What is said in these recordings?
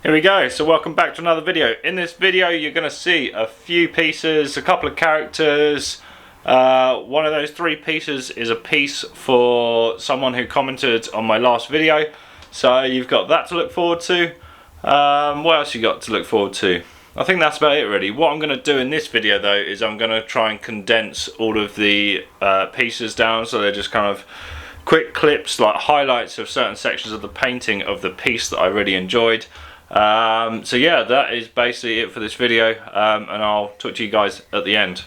Here we go, so welcome back to another video. In this video you're going to see a few pieces, a couple of characters. One of those three pieces is a piece for someone who commented on my last video. So you've got that to look forward to. What else you got to look forward to? I think that's about it really. What I'm going to do in this video though is I'm going to try and condense all of the pieces down so they're just kind of quick clips, like highlights of certain sections of the painting of the piece that I really enjoyed. So yeah, that is basically it for this video, and I'll talk to you guys at the end.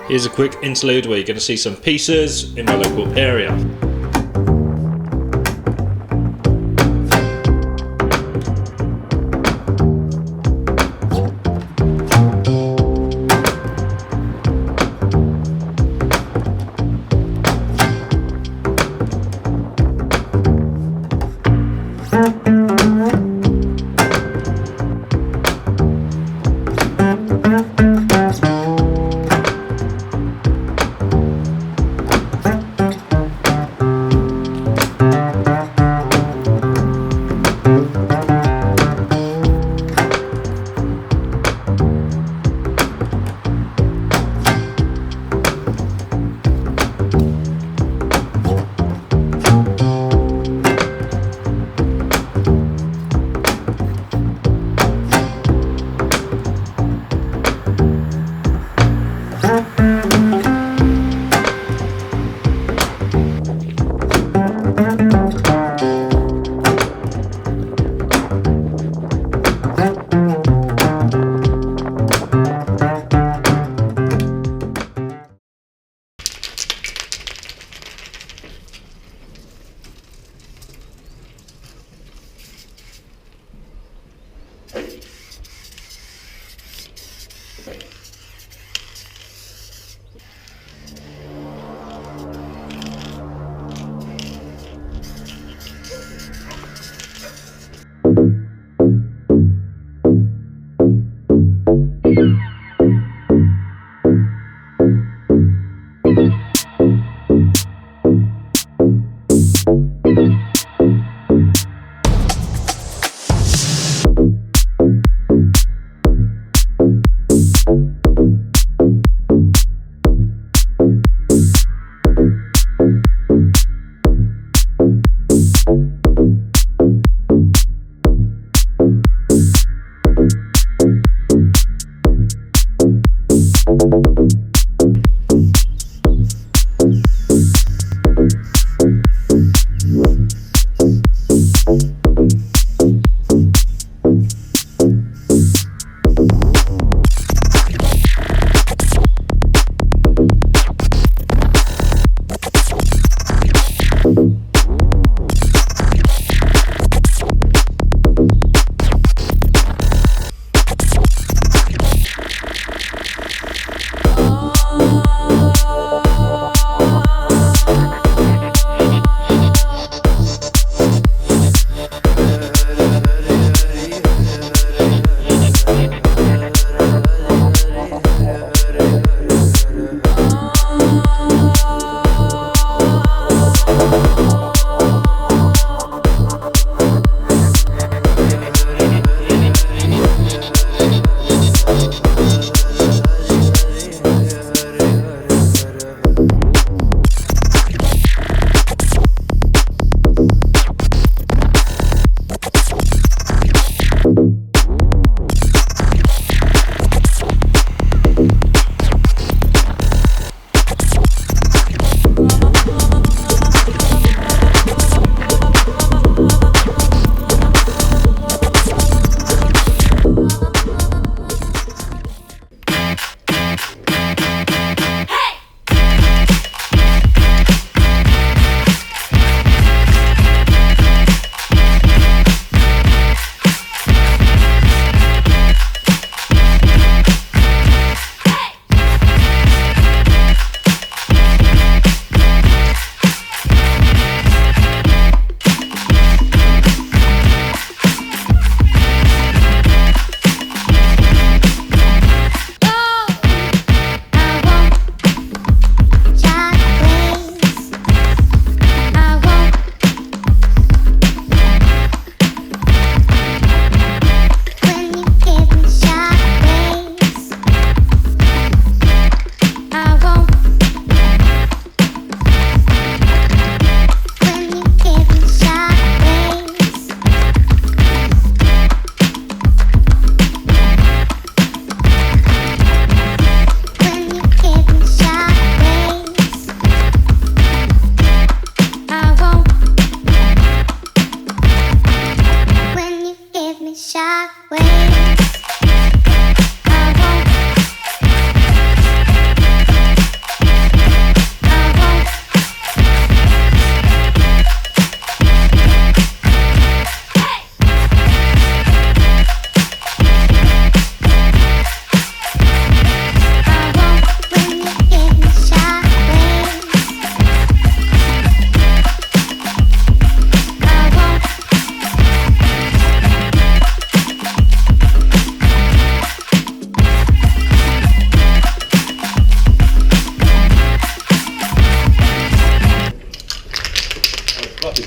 Here's a quick interlude where you're going to see some pieces in my local area.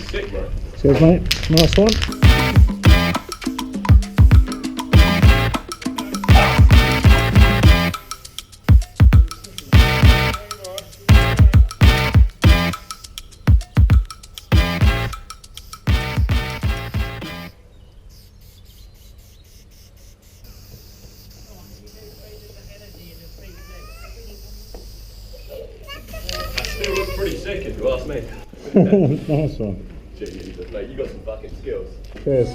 Sick, bro. Cheers, mate. Nice one. That still looks pretty sick if you ask me. Nice one. Jesus, mate, you got some fucking skills. Cheers.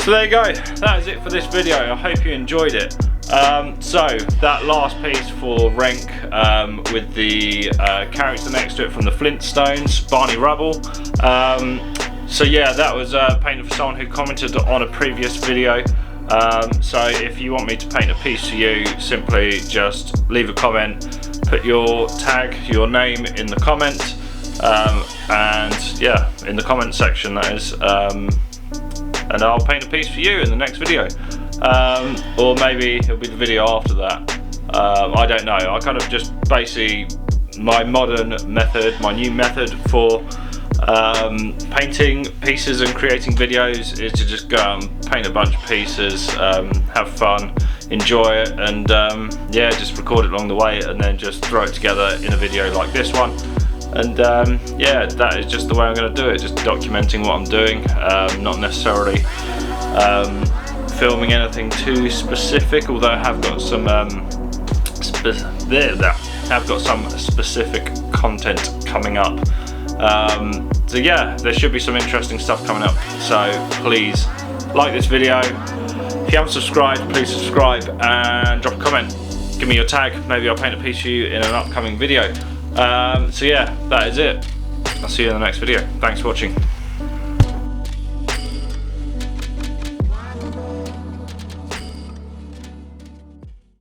So there you go, that is it for this video. I hope you enjoyed it. So that last piece for Renk with the character next to it from the Flintstones, Barney Rubble. So yeah, that was painted for someone who commented on a previous video. So if you want me to paint a piece for you, simply just leave a comment, put your tag, your name in the comment, and yeah, in the comment section that is, and I'll paint a piece for you in the next video, or maybe it'll be the video after that. I don't know. I kind of just basically, my modern method, my new method for painting pieces and creating videos is to just go and paint a bunch of pieces, have fun, enjoy it, and yeah, just record it along the way and then just throw it together in a video like this one. And yeah, that is just the way I'm going to do it, just documenting what I'm doing, not necessarily filming anything too specific, although I have got some specific content coming up. So yeah, there should be some interesting stuff coming up, so please like this video. If you haven't subscribed, please subscribe and drop a comment. Give me your tag, maybe I'll paint a piece for you in an upcoming video. So yeah, that is it. I'll see you in the next video. Thanks for watching.